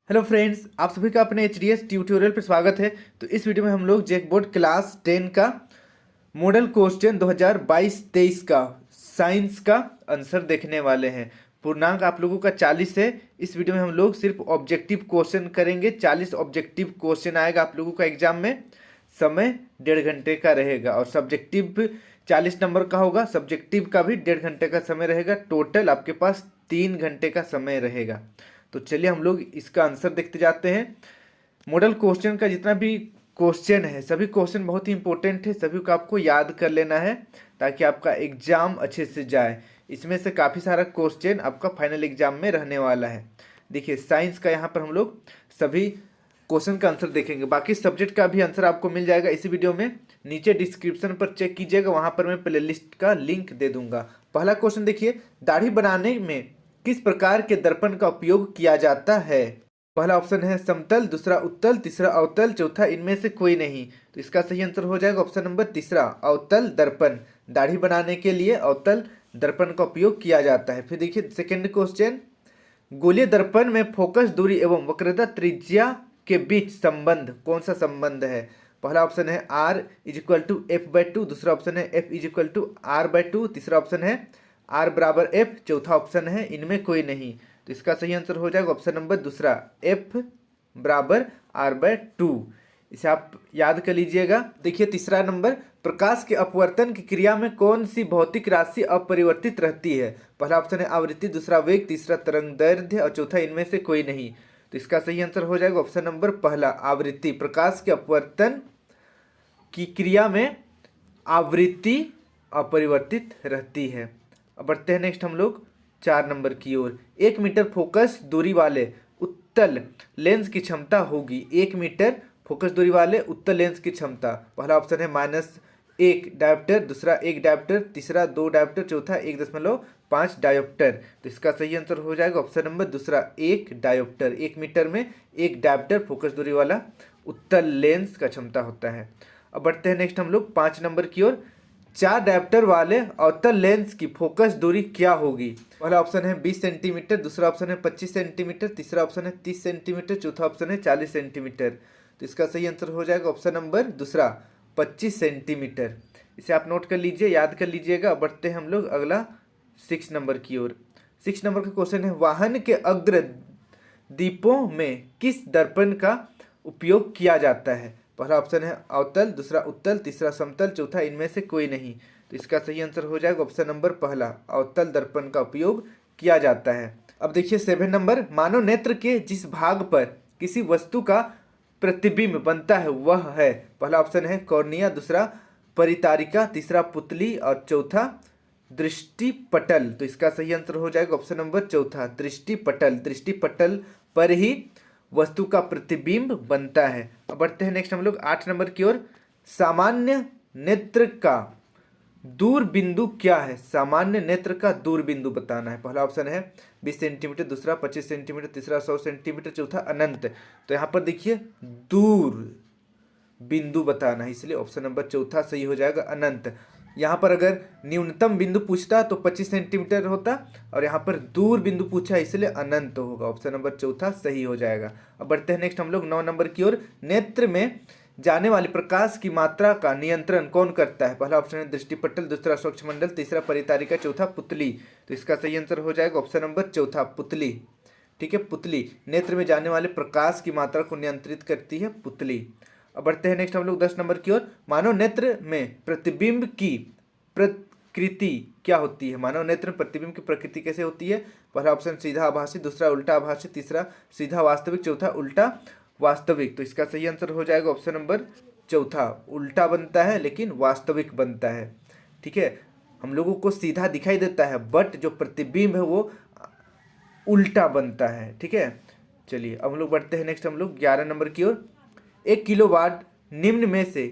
Hello friends, आप सभी का अपने एच ट्यूटोरियल पर स्वागत है। तो इस वीडियो में हम लोग जैकबोर्ड क्लास 10 का मॉडल क्वेश्चन 2022-23 का साइंस का आंसर देखने वाले हैं। पूर्णांक आप लोगों का 40 है। इस वीडियो में हम लोग सिर्फ ऑब्जेक्टिव क्वेश्चन करेंगे। 40 ऑब्जेक्टिव क्वेश्चन आएगा आप लोगों का एग्जाम में। समय 1.5 घंटे का रहेगा और सब्जेक्टिव 40 नंबर का होगा। सब्जेक्टिव का भी 1.5 घंटे का समय रहेगा। टोटल आपके पास 3 घंटे का समय रहेगा। तो चलिए हम लोग इसका आंसर देखते जाते हैं। मॉडल क्वेश्चन का जितना भी क्वेश्चन है, सभी क्वेश्चन बहुत ही इंपॉर्टेंट है। सभी को आपको याद कर लेना है ताकि आपका एग्जाम अच्छे से जाए। इसमें से काफ़ी सारा क्वेश्चन आपका फाइनल एग्जाम में रहने वाला है। देखिए, साइंस का यहाँ पर हम लोग सभी क्वेश्चन का आंसर देखेंगे। बाकी सब्जेक्ट का भी आंसर आपको मिल जाएगा इसी वीडियो में। नीचे डिस्क्रिप्शन पर चेक कीजिएगा, वहाँ पर मैं प्लेलिस्ट का लिंक दे दूंगा। पहला क्वेश्चन देखिए, दाढ़ी बनाने में किस प्रकार के दर्पण का उपयोग किया जाता है? पहला ऑप्शन है समतल, दूसरा उत्तल, तीसरा अवतल, चौथा इनमें से कोई नहीं। तो इसका सही आंसर हो जाएगा ऑप्शन नंबर तीसरा, अवतल दर्पण। दाढ़ी बनाने के लिए अवतल दर्पण का उपयोग किया जाता है। फिर देखिए सेकंड क्वेश्चन, गोलीय दर्पण में फोकस दूरी एवं वक्रता त्रिज्या के बीच संबंध कौन सा संबंध है? पहला ऑप्शन है R=F/2, दूसरा ऑप्शन है F=R/2, तीसरा ऑप्शन है R=F, चौथा ऑप्शन है इनमें कोई नहीं। तो इसका सही आंसर हो जाएगा ऑप्शन नंबर दूसरा, F=R/2। इसे आप याद कर लीजिएगा। देखिए तीसरा नंबर, प्रकाश के अपवर्तन की क्रिया में कौन सी भौतिक राशि अपरिवर्तित रहती है? पहला ऑप्शन है आवृत्ति, दूसरा वेग, तीसरा तरंग दैर्ध्य और चौथा इनमें से कोई नहीं। तो इसका सही आंसर हो जाएगा ऑप्शन नंबर पहला, आवृत्ति। प्रकाश के अपवर्तन की क्रिया में आवृत्ति अपरिवर्तित रहती है। अब बढ़ते हैं नेक्स्ट हम लोग 4 नंबर की ओर। 1 मीटर फोकस दूरी वाले उत्तल लेंस की क्षमता होगी। 1 मीटर फोकस दूरी वाले उत्तल लेंस की क्षमता। पहला ऑप्शन है -1 डायोप्टर, दूसरा 1 डायोप्टर, तीसरा 2 डायोप्टर, चौथा 1.5 डायोप्टर। तो इसका सही आंसर हो जाएगा ऑप्शन नंबर दूसरा, 1 डायोप्टर। 1 मीटर में 1 डायोप्टर फोकस दूरी वाला उत्तल लेंस का क्षमता होता है। अब बढ़ते हैं नेक्स्ट हम लोग 5 नंबर की ओर। 4 डायोप्टर वाले अवतल लेंस की फोकस दूरी क्या होगी? पहला ऑप्शन है 20 सेंटीमीटर, दूसरा ऑप्शन है 25 सेंटीमीटर, तीसरा ऑप्शन है 30 सेंटीमीटर, चौथा ऑप्शन है 40 सेंटीमीटर। तो इसका सही आंसर हो जाएगा ऑप्शन नंबर दूसरा, 25 सेंटीमीटर। इसे आप नोट कर लीजिए, याद कर लीजिएगा। बढ़ते हैं हम लोग अगला 6 नंबर की ओर। 6 नंबर का क्वेश्चन है, वाहन के अग्र दीपों में किस दर्पण का उपयोग किया जाता है? पहला ऑप्शन है अवतल, दूसरा उत्तल, तीसरा समतल, चौथा इनमें से कोई नहीं। तो इसका सही आंसर हो जाएगा ऑप्शन नंबर पहला, अवतल दर्पण का उपयोग किया जाता है। अब देखिए 7 नंबर, मानव नेत्र के जिस भाग पर किसी वस्तु का प्रतिबिंब बनता है वह है? पहला ऑप्शन है कॉर्निया, दूसरा परितारिका, तीसरा पुतली और चौथा दृष्टिपटल। तो इसका सही आंसर हो जाएगा ऑप्शन नंबर चौथा, दृष्टिपटल। दृष्टिपटल पर ही वस्तु का प्रतिबिंब बनता है। अब बढ़ते हैं नेक्स्ट हम लोग 8 नंबर की ओर। सामान्य नेत्र का दूर बिंदु क्या है? सामान्य नेत्र का दूर बिंदु बताना है। पहला ऑप्शन है 20 सेंटीमीटर, दूसरा 25 सेंटीमीटर, तीसरा 100 सेंटीमीटर, चौथा अनंत। तो यहाँ पर देखिए दूर बिंदु बताना है, इसलिए ऑप्शन नंबर चौथा सही हो जाएगा, अनंत। यहाँ पर अगर न्यूनतम बिंदु पूछता तो 25 सेंटीमीटर होता और यहाँ पर दूर बिंदु पूछा इसलिए अनंत होगा। ऑप्शन नंबर चौथा सही हो जाएगा। अब बढ़ते हैं नेक्स्ट हम लोग 9 नंबर की ओर। नेत्र में जाने वाली प्रकाश की मात्रा का नियंत्रण कौन करता है? पहला ऑप्शन है दृष्टिपटल, दूसरा स्वच्छमंडल, तीसरा परितारिका, चौथा पुतली। तो इसका सही आंसर हो जाएगा ऑप्शन नंबर चौथा, पुतली। ठीक है, पुतली। नेत्र में जाने वाले प्रकाश की मात्रा को नियंत्रित करती है पुतली। अब बढ़ते हैं नेक्स्ट हम लोग 10 नंबर की ओर। मानव नेत्र में प्रतिबिंब की प्रकृति क्या होती है? मानव नेत्र में प्रतिबिंब की प्रकृति कैसे होती है? पहला ऑप्शन सीधा आभासी, दूसरा उल्टा आभासी, तीसरा सीधा वास्तविक, चौथा उल्टा वास्तविक। तो इसका सही आंसर हो जाएगा ऑप्शन नंबर चौथा, उल्टा बनता है लेकिन वास्तविक बनता है। ठीक है, हम लोगों को सीधा दिखाई देता है बट जो प्रतिबिंब है वो उल्टा बनता है। ठीक है, चलिए अब हम लोग बढ़ते हैं नेक्स्ट हम लोग 11 नंबर की ओर। 1 किलोवाट निम्न में से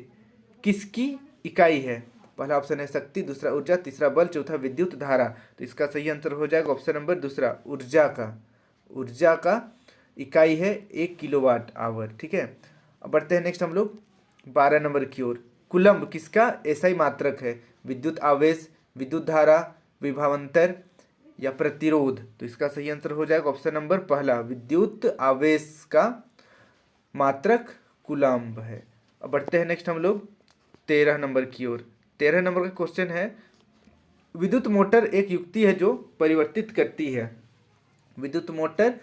किसकी इकाई है? पहला ऑप्शन है शक्ति, दूसरा ऊर्जा, तीसरा बल, चौथा विद्युत धारा। तो इसका सही आंसर हो जाएगा ऑप्शन नंबर दूसरा, ऊर्जा का। ऊर्जा का इकाई है 1 किलोवाट आवर। ठीक है, अब बढ़ते हैं नेक्स्ट हम लोग 12 नंबर की ओर। कूलम्ब किसका एसआई मात्रक है? विद्युत आवेश, विद्युत धारा, विभवांतर, या प्रतिरोध? तो इसका सही आंसर हो जाएगा ऑप्शन नंबर पहला, विद्युत आवेश का मात्रक कूलम्ब है। अब बढ़ते हैं नेक्स्ट हम लोग 13 नंबर की ओर। 13 नंबर का क्वेश्चन है, विद्युत मोटर एक युक्ति है जो परिवर्तित करती है। विद्युत मोटर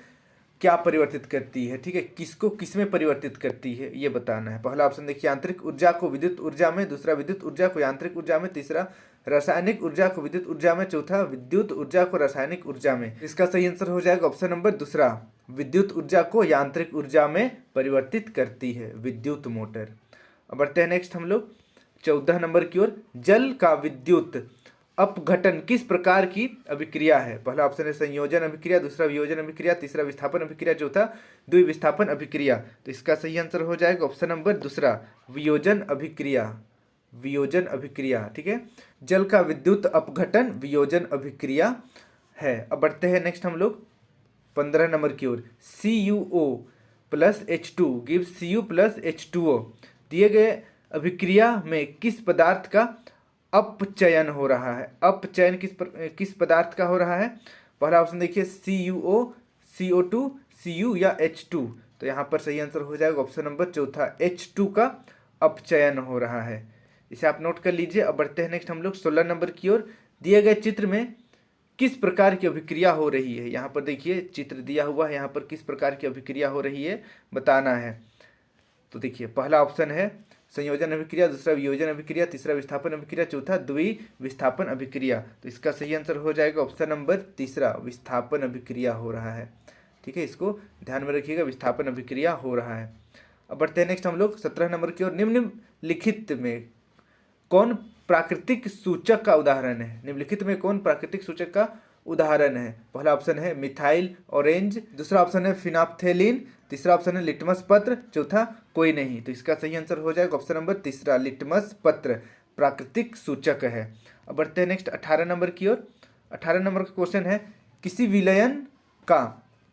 क्या परिवर्तित करती है? ठीक है, किसको किस में परिवर्तित करती है ये बताना है। पहला ऑप्शन देखिए, यांत्रिक ऊर्जा को विद्युत ऊर्जा में, दूसरा विद्युत ऊर्जा को यांत्रिक ऊर्जा में, तीसरा रासायनिक ऊर्जा को विद्युत ऊर्जा में, चौथा विद्युत ऊर्जा को रासायनिक ऊर्जा में। इसका सही आंसर हो जाएगा ऑप्शन नंबर दूसरा, विद्युत ऊर्जा को यांत्रिक ऊर्जा में परिवर्तित करती है विद्युत मोटर। अब बढ़ते हैं नेक्स्ट हम लोग 14 नंबर की ओर। जल का विद्युत अपघटन किस प्रकार की अभिक्रिया है? पहला ऑप्शन है संयोजन अभिक्रिया, दूसरा वियोजन अभिक्रिया, तीसरा विस्थापन अभिक्रिया, चौथा द्विविस्थापन अभिक्रिया। तो इसका सही आंसर हो जाएगा ऑप्शन नंबर दूसरा, वियोजन अभिक्रिया। वियोजन अभिक्रिया, ठीक है, जल का विद्युत अपघटन वियोजन अभिक्रिया है। अब बढ़ते हैं नेक्स्ट हम लोग 15 नंबर की ओर। CuO plus H2 gives Cu plus H2O दिए गए अभिक्रिया में किस पदार्थ का अपचयन हो रहा है? अपचयन किस पदार्थ का हो रहा है? पहला ऑप्शन देखिए, CuO, CO2, Cu या H2। तो यहाँ पर सही आंसर हो जाएगा ऑप्शन नंबर चौथा, H2 का अपचयन हो रहा है। इसे आप नोट कर लीजिए। अब बढ़ते हैं नेक्स्ट हम लोग 16 नंबर की ओर। दिए गए चित्र में किस प्रकार की अभिक्रिया हो रही है? यहाँ पर देखिए चित्र दिया हुआ है, यहाँ पर किस प्रकार की अभिक्रिया हो रही है बताना है। तो देखिए पहला ऑप्शन है संयोजन अभिक्रिया, दूसरा वियोजन अभिक्रिया, तीसरा विस्थापन अभिक्रिया, चौथा द्विविस्थापन अभिक्रिया। तो इसका सही आंसर हो जाएगा ऑप्शन नंबर तीसरा, विस्थापन अभिक्रिया हो रहा है। ठीक है, इसको ध्यान में रखिएगा, विस्थापन अभिक्रिया हो रहा है। अब बढ़ते हैं नेक्स्ट हम लोग 17 नंबर की ओर। निम्नलिखित में कौन प्राकृतिक सूचक का उदाहरण है? निम्नलिखित में कौन प्राकृतिक सूचक का उदाहरण है? पहला ऑप्शन है मिथाइल ऑरेंज, दूसरा ऑप्शन है फिनाप्थेलिन, तीसरा ऑप्शन है लिटमस पत्र, चौथा कोई नहीं। तो इसका सही आंसर हो जाएगा ऑप्शन नंबर तीसरा, लिटमस पत्र प्राकृतिक सूचक है। अब बढ़ते हैं नेक्स्ट 18 नंबर की ओर। 18 नंबर का क्वेश्चन है, किसी विलयन का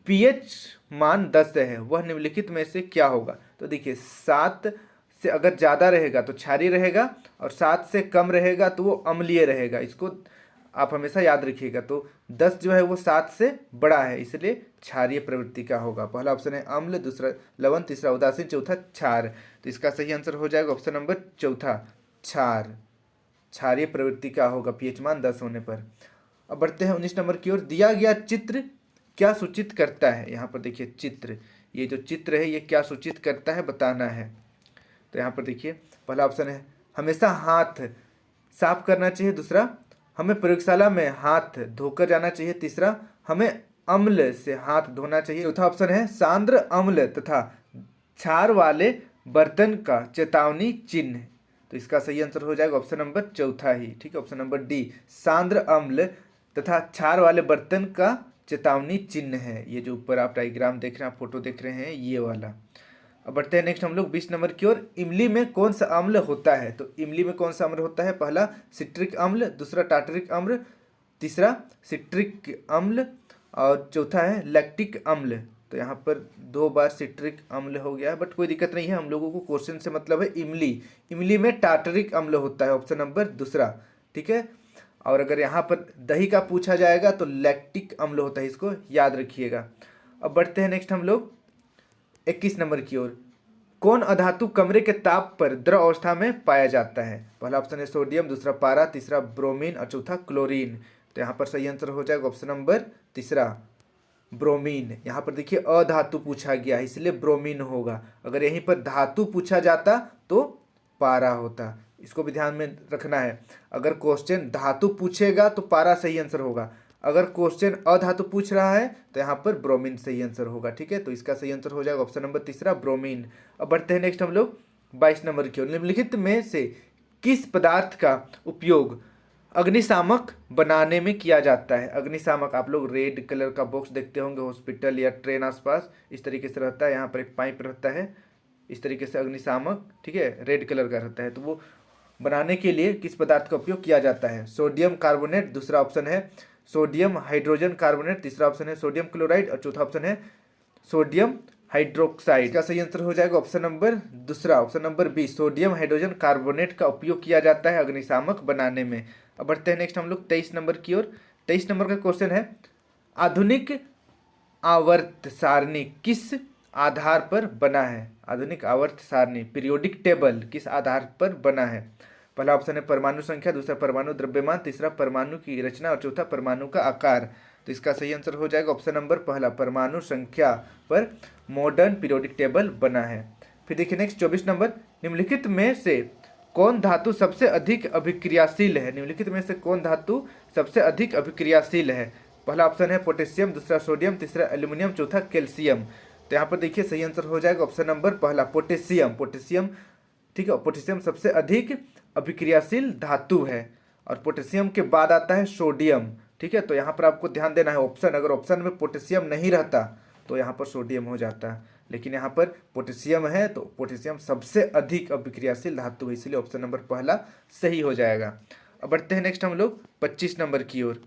pH मान 10 है, वह निम्नलिखित में से क्या होगा? तो देखिए 7 से अगर ज़्यादा रहेगा तो क्षारीय रहेगा, और 7 से कम रहेगा तो वो अम्लीय रहेगा। इसको आप हमेशा याद रखिएगा। तो 10 जो है वो 7 से बड़ा है, इसलिए क्षारीय प्रवृत्ति का होगा। पहला ऑप्शन है अम्ल, दूसरा लवण, तीसरा उदासीन, चौथा क्षार। तो इसका सही आंसर हो जाएगा ऑप्शन नंबर चौथा, क्षार। क्षारीय प्रवृत्ति का होगा pH मान 10 होने पर। अब बढ़ते हैं 19 नंबर की ओर। दिया गया चित्र क्या सूचित करता है? यहाँ पर देखिए चित्र, ये जो चित्र है ये क्या सूचित करता है बताना है। तो यहाँ पर देखिए पहला ऑप्शन है हमेशा हाथ साफ करना चाहिए, दूसरा हमें प्रयोगशाला में हाथ धोकर जाना चाहिए, तीसरा हमें अम्ल से हाथ धोना चाहिए, चौथा ऑप्शन है सांद्र अम्ल तथा क्षार वाले बर्तन का चेतावनी चिन्ह। तो इसका सही आंसर हो जाएगा ऑप्शन नंबर चौथा ही, ठीक है, ऑप्शन नंबर डी, सांद्र अम्ल तथा क्षार वाले बर्तन का चेतावनी चिन्ह है। ये जो ऊपर आप डायग्राम देख रहे हैं, आप फोटो देख रहे हैं, ये वाला। अब बढ़ते हैं नेक्स्ट हम लोग 20 नंबर की ओर। इमली में कौन सा अम्ल होता है? तो इमली में कौन सा अम्ल होता है? पहला सिट्रिक अम्ल, दूसरा टार्टरिक अम्ल, तीसरा सिट्रिक अम्ल और चौथा है लैक्टिक अम्ल। तो यहाँ पर 2 बार सिट्रिक अम्ल हो गया है, बट कोई दिक्कत नहीं है, हम लोगों को क्वेश्चन से मतलब है इमली। इमली में टार्टरिक अम्ल होता है, ऑप्शन नंबर दूसरा, ठीक है। और अगर यहाँ पर दही का पूछा जाएगा तो लैक्टिक अम्ल होता है, इसको याद रखिएगा। अब बढ़ते हैं नेक्स्ट हम लोग 21 नंबर की ओर। कौन अधातु कमरे के ताप पर द्रव अवस्था में पाया जाता है? पहला ऑप्शन है सोडियम, दूसरा पारा, तीसरा ब्रोमीन और चौथा क्लोरीन। तो यहाँ पर सही आंसर हो जाएगा ऑप्शन नंबर तीसरा, ब्रोमीन। यहाँ पर देखिए अधातु पूछा गया है इसलिए ब्रोमीन होगा, अगर यहीं पर धातु पूछा जाता तो पारा होता। इसको भी ध्यान में रखना है, अगर क्वेश्चन धातु पूछेगा तो पारा सही आंसर होगा, अगर क्वेश्चन अधातु पूछ रहा है तो यहाँ पर ब्रोमीन सही आंसर होगा, ठीक है। तो इसका सही आंसर हो जाएगा ऑप्शन नंबर तीसरा, ब्रोमीन। अब बढ़ते हैं नेक्स्ट हम लोग 22 नंबर की ओर। निम्नलिखित में से किस पदार्थ का उपयोग अग्निशामक बनाने में किया जाता है? अग्निशामक, आप लोग रेड कलर का बॉक्स देखते होंगे हॉस्पिटल या ट्रेन आसपास, इस तरीके से रहता है, यहाँ पर एक पाइप रहता है, इस तरीके से अग्निशामक, ठीक है, रेड कलर का रहता है। तो वो बनाने के लिए किस पदार्थ का उपयोग किया जाता है? सोडियम कार्बोनेट, दूसरा ऑप्शन है सोडियम हाइड्रोजन कार्बोनेट, तीसरा ऑप्शन है सोडियम क्लोराइड और चौथा ऑप्शन है सोडियम हाइड्रोक्साइड। इसका सही आंसर हो जाएगा ऑप्शन नंबर दूसरा, option number B, sodium hydrogen carbonate का उपयोग किया जाता है अग्निशामक बनाने में। अब बढ़ते हैं नेक्स्ट हम लोग 23 नंबर की ओर। 23 नंबर का क्वेश्चन है, आधुनिक आवर्त सारणी किस आधार पर बना है? आधुनिक आवर्त सारणी पीरियोडिक टेबल किस आधार पर बना है? पहला ऑप्शन है परमाणु संख्या, दूसरा परमाणु द्रव्यमान, तीसरा परमाणु की रचना और चौथा परमाणु का आकार। तो इसका सही आंसर हो जाएगा ऑप्शन नंबर पहला, परमाणु संख्या पर मॉडर्न पीरियोडिक टेबल बना है। फिर देखिए नेक्स्ट 24 नंबर, निम्नलिखित में से कौन धातु सबसे अधिक अभिक्रियाशील है? निम्नलिखित में से कौन धातु सबसे अधिक अभिक्रियाशील है? पहला ऑप्शन है पोटेशियम, दूसरा सोडियम, तीसरा एल्यूमिनियम, चौथा कैल्शियम। तो यहाँ पर देखिए सही आंसर हो जाएगा ऑप्शन नंबर पहला, पोटेशियम। पोटेशियम, ठीक है, पोटेशियम सबसे अधिक अभिक्रियाशील धातु है और पोटेशियम के बाद आता है सोडियम। ठीक है, तो यहाँ पर आपको ध्यान देना है ऑप्शन, अगर ऑप्शन में पोटेशियम नहीं रहता तो यहाँ पर सोडियम हो जाता है, लेकिन यहाँ पर पोटेशियम है तो पोटेशियम सबसे अधिक अभिक्रियाशील धातु है, इसलिए ऑप्शन नंबर पहला सही हो जाएगा। अब बढ़ते हैं नेक्स्ट हम लोग 25 नंबर की ओर।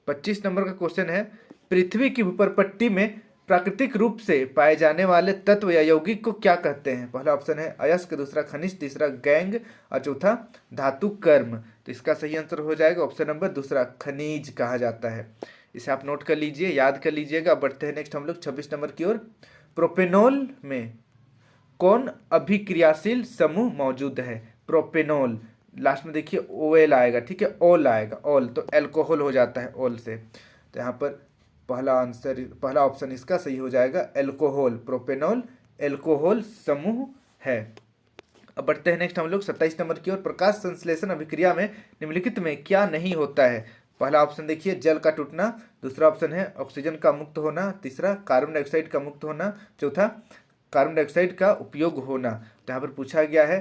25 नंबर का क्वेश्चन है, पृथ्वी की भूपरपट्टी में प्राकृतिक रूप से पाए जाने वाले तत्व या यौगिक को क्या कहते हैं? पहला ऑप्शन है अयस्क, दूसरा खनिज, तीसरा गैंग और चौथा धातु कर्म। तो इसका सही आंसर हो जाएगा ऑप्शन नंबर दूसरा, खनिज कहा जाता है। इसे आप नोट कर लीजिए, याद कर लीजिएगा। बढ़ते हैं नेक्स्ट हम लोग 26 नंबर की ओर। प्रोपेनॉल में कौन अभिक्रियाशील समूह मौजूद है? प्रोपेनॉल, लास्ट में देखिए ओएल आएगा, ठीक है, ओल आएगा, ओल, तो एल्कोहल हो जाता है ओल से। तो यहाँ पर पहला ऑप्शन इसका सही हो जाएगा एल्कोहल। प्रोपेनॉल एल्कोहल समूह है। अब बढ़ते हैं नेक्स्ट हम लोग 27 नंबर की ओर। प्रकाश संश्लेषण अभिक्रिया में निम्नलिखित में क्या नहीं होता है? पहला ऑप्शन देखिए जल का टूटना, दूसरा ऑप्शन है ऑक्सीजन का मुक्त होना, तीसरा कार्बन डाइऑक्साइड का मुक्त होना, चौथा कार्बन डाइऑक्साइड का उपयोग होना। तो यहाँ पर पूछा गया है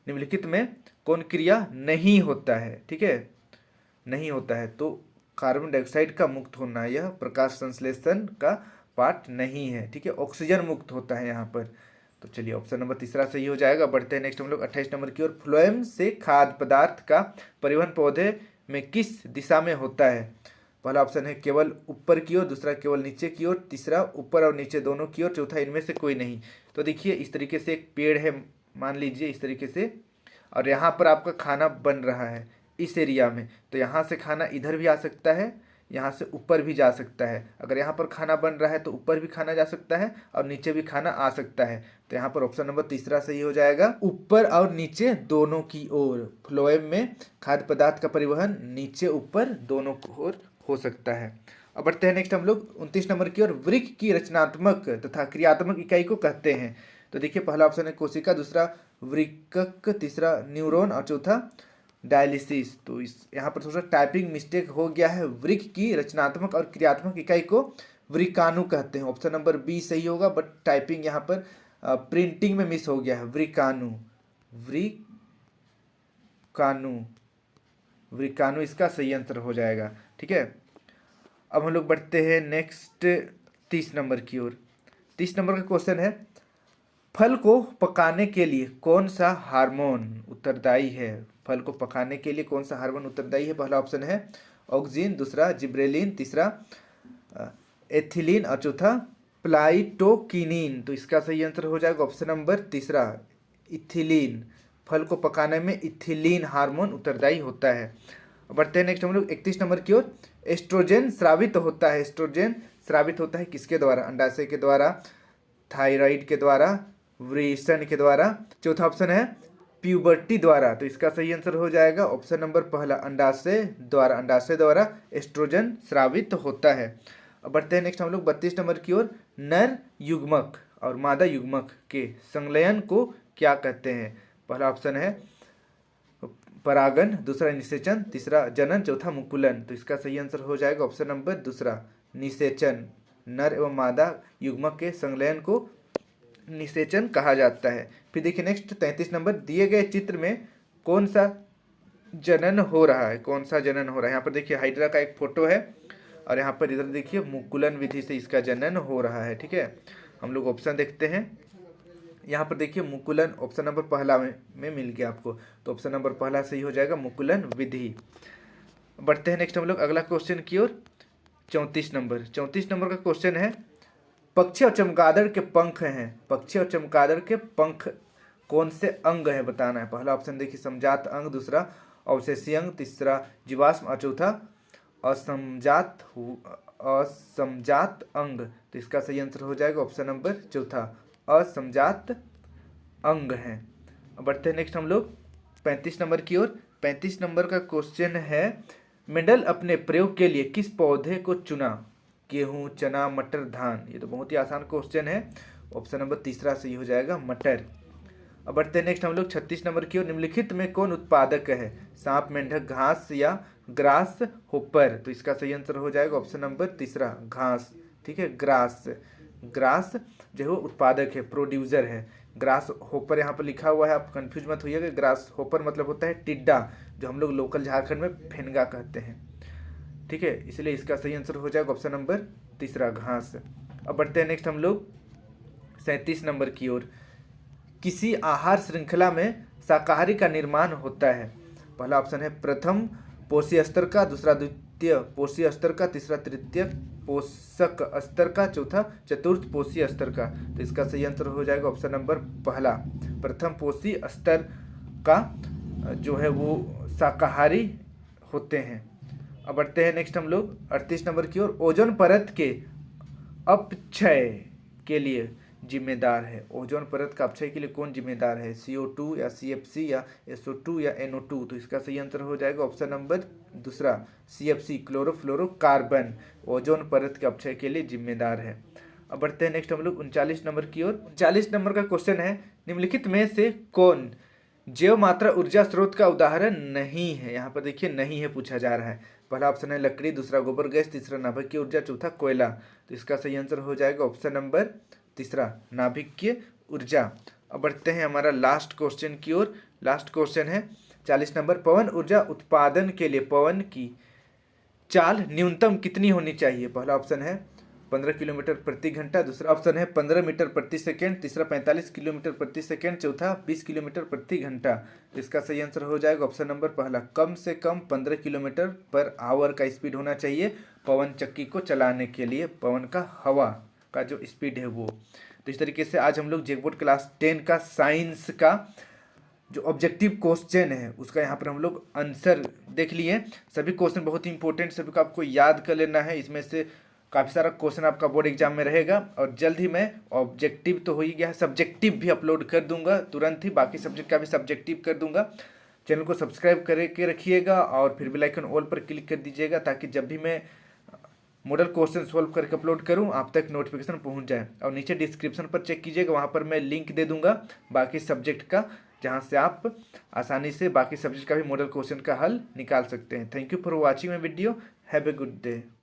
निम्नलिखित में कौन क्रिया नहीं होता है? ठीक है, नहीं होता है तो कार्बन डाइऑक्साइड का मुक्त होना, यह प्रकाश संश्लेषण का पार्ट नहीं है। ठीक है, ऑक्सीजन मुक्त होता है यहाँ पर। तो चलिए ऑप्शन नंबर तीसरा सही हो जाएगा। बढ़ते हैं नेक्स्ट हम लोग 28 नंबर की ओर। फ्लोएम से खाद्य पदार्थ का परिवहन पौधे में किस दिशा में होता है? पहला ऑप्शन है केवल ऊपर की ओर, दूसरा केवल नीचे की ओर, तीसरा ऊपर और नीचे दोनों की ओर, चौथा इनमें से कोई नहीं। तो देखिए इस तरीके से एक पेड़ है, मान लीजिए इस तरीके से, और यहाँ पर आपका खाना बन रहा है इस एरिया में, तो यहाँ से खाना इधर भी आ सकता है, यहाँ से ऊपर भी जा सकता है। अगर यहाँ पर खाना बन रहा है तो ऊपर भी खाना जा सकता है और नीचे भी खाना आ सकता है। तो यहाँ पर ऑप्शन नंबर तीसरा सही हो जाएगा, ऊपर और नीचे दोनों की ओर। फ्लोएम में खाद्य पदार्थ का परिवहन नीचे ऊपर दोनों ओर हो सकता है। अब बढ़ते हैं नेक्स्ट हम लोग 29 नंबर की ओर। वृक्क की रचनात्मक तथा क्रियात्मक इकाई को कहते हैं? तो देखिए पहला ऑप्शन है कोशिका, दूसरा वृक्क, तीसरा न्यूरॉन और चौथा डायलिसिस। तो इस यहाँ पर थोड़ा सा टाइपिंग मिस्टेक हो गया है। वृक्क की रचनात्मक और क्रियात्मक इकाई को वृकाणु कहते हैं, ऑप्शन नंबर बी सही होगा, बट टाइपिंग यहाँ पर प्रिंटिंग में मिस हो गया है। वृकाणु, वृकाणु, वृकाणु इसका सही आंसर हो जाएगा। ठीक है, अब हम लोग बढ़ते हैं नेक्स्ट 30 नंबर की ओर। 30 नंबर का क्वेश्चन है, फल को पकाने के लिए कौन सा हार्मोन उत्तरदायी है? फल को पकाने के लिए कौन सा हार्मोन उत्तरदायी है? पहला ऑप्शन है ऑक्सिन, दूसरा जिब्रेलिन, तीसरा एथिलीन और चौथा प्लाइटोकिनीन। तो इसका सही आंसर हो जाएगा ऑप्शन नंबर तीसरा, इथिलीन। फल को पकाने में इथिलीन हार्मोन उत्तरदायी होता है। बढ़ते हैं नेक्स्ट हम लोग 31 नंबर की ओर। एस्ट्रोजन स्रावित होता है, एस्ट्रोजन स्रावित होता है किसके द्वारा? अंडाशय के द्वारा, थायराइड के द्वारा, वृषण के द्वारा, चौथा ऑप्शन है प्यूबर्टी द्वारा। तो इसका सही आंसर हो जाएगा ऑप्शन नंबर पहला, अंडाशय द्वारा। अंडाशय द्वारा एस्ट्रोजन स्रावित होता है। अब बढ़ते हैं नेक्स्ट हम लोग 32 नंबर की ओर। नर युग्मक और मादा युग्मक के संलयन को क्या कहते हैं? पहला ऑप्शन है परागन, दूसरा निषेचन, तीसरा जनन, चौथा मुकुलन। तो इसका सही आंसर हो जाएगा ऑप्शन नंबर दूसरा, निषेचन। नर एवं मादा युग्मक के संलयन को निषेचन कहा जाता है। फिर देखिए नेक्स्ट 33 नंबर, दिए गए चित्र में कौन सा जनन हो रहा है? कौन सा जनन हो रहा है? यहाँ पर देखिए हाइड्रा का एक फोटो है और यहाँ पर इधर देखिए मुकुलन विधि से इसका जनन हो रहा है। ठीक है, हम लोग ऑप्शन देखते हैं। यहाँ पर देखिए मुकुलन ऑप्शन नंबर पहला में मिल गया आपको, तो ऑप्शन नंबर पहला सही हो जाएगा, मुकुलन विधि। बढ़ते हैं नेक्स्ट हम लोग अगला क्वेश्चन की ओर। 34 नंबर का क्वेश्चन है, पक्षी और चमगादड़ के पंख हैं, पक्षी और चमगादड़ के पंख कौन से अंग है बताना है। पहला ऑप्शन देखिए समजात अंग, दूसरा अवशेषीय अंग, तीसरा जीवाश्म और चौथा असमजात अंग, तो इसका सही आंसर हो जाएगा ऑप्शन नंबर चौथा, असमजात अंग हैं। अब बढ़ते हैं नेक्स्ट हम लोग 35 नंबर की ओर। 35 नंबर का क्वेश्चन है, मेंडल अपने प्रयोग के लिए किस पौधे को चुना? गेहूं, चना, मटर, धान। ये तो बहुत ही आसान क्वेश्चन है, ऑप्शन नंबर तीसरा सही हो जाएगा, मटर। अब बढ़ते हैं नेक्स्ट हम लोग 36 नंबर की ओर। निम्नलिखित में कौन उत्पादक है? सांप, मेंढक, घास या ग्रास होपर। तो इसका सही आंसर हो जाएगा ऑप्शन नंबर तीसरा, घास। ठीक है, ग्रास। ग्रास जो है वो उत्पादक है, प्रोड्यूसर है। ग्रास होपर यहाँ पर लिखा हुआ है, आप कंफ्यूज मत होइएगा। ग्रास होपर मतलब होता है टिड्डा, जो हम लोग लोकल झारखंड में फेनगा कहते हैं। ठीक है, इसलिए इसका सही आंसर हो जाएगा ऑप्शन नंबर तीसरा, घास। अब बढ़ते हैं नेक्स्ट हम लोग 37 नंबर की ओर। किसी आहार श्रृंखला में शाकाहारी का निर्माण होता है? पहला ऑप्शन है प्रथम पोषी स्तर का, दूसरा द्वितीय पोषी स्तर का, तीसरा तृतीय पोषक स्तर का, चौथा चतुर्थ पोषी स्तर का। तो इसका सही आंसर हो जाएगा ऑप्शन नंबर पहला, प्रथम पोषी स्तर का जो है वो शाकाहारी होते हैं। अब बढ़ते हैं नेक्स्ट हम लोग 38 नंबर की ओर। ओजोन परत के अपक्षय के लिए जिम्मेदार है? ओजोन परत का अपक्षय के लिए कौन जिम्मेदार है? CO2 या CFC या SO2 या NO2। तो इसका सही आंसर हो जाएगा ऑप्शन नंबर दूसरा, CFC, क्लोरोफ्लोरोकार्बन, ओजोन परत के अपक्षय के लिए जिम्मेदार है। अब बढ़ते हैं नेक्स्ट हम लोग 39 नंबर की ओर। 39 नंबर का क्वेश्चन है, निम्नलिखित में से कौन जैव मात्रा ऊर्जा स्रोत का उदाहरण नहीं है? यहाँ पर देखिए नहीं है पूछा जा रहा है। पहला ऑप्शन है लकड़ी, दूसरा गोबर गैस, तीसरा नाभिकीय ऊर्जा, चौथा कोयला। तो इसका सही आंसर हो जाएगा ऑप्शन नंबर तीसरा, नाभिकीय ऊर्जा। अब बढ़ते हैं हमारा लास्ट क्वेश्चन की ओर। लास्ट क्वेश्चन है 40 नंबर। पवन ऊर्जा उत्पादन के लिए पवन की चाल न्यूनतम कितनी होनी चाहिए? पहला ऑप्शन है 15 किलोमीटर प्रति घंटा, दूसरा ऑप्शन है 15 मीटर प्रति सेकेंड, तीसरा 45 किलोमीटर प्रति सेकेंड, चौथा 20 किलोमीटर प्रति घंटा। तो इसका सही आंसर हो जाएगा ऑप्शन नंबर पहला, कम से कम 15 किलोमीटर पर आवर का स्पीड होना चाहिए पवन चक्की को चलाने के लिए, पवन का हवा का जो स्पीड है वो। तो इस तरीके से आज हम लोग जैकबोर्ड क्लास 10 का साइंस का जो ऑब्जेक्टिव क्वेश्चन है उसका यहाँ पर हम लोग आंसर देख लिए। सभी क्वेश्चन बहुत ही इंपॉर्टेंट, सभी को आपको याद कर लेना है। इसमें से काफ़ी सारा क्वेश्चन आपका बोर्ड एग्जाम में रहेगा। और जल्द ही मैं ऑब्जेक्टिव तो हो ही गया, सब्जेक्टिव भी अपलोड कर दूंगा तुरंत ही, बाकी सब्जेक्ट का भी सब्जेक्टिव कर दूंगा। चैनल को सब्सक्राइब करके रखिएगा और फिर बेल आइकन ऑल पर क्लिक कर दीजिएगा, ताकि जब भी मैं मॉडल क्वेश्चन सॉल्व करके अपलोड करूं आप तक नोटिफिकेशन पहुंच जाए। और नीचे डिस्क्रिप्शन पर चेक कीजिएगा, वहां पर मैं लिंक दे दूंगा बाकी सब्जेक्ट का, जहां से आप आसानी से बाकी सब्जेक्ट का भी मॉडल क्वेश्चन का हल निकाल सकते हैं। Thank you for watching my video, have a good day.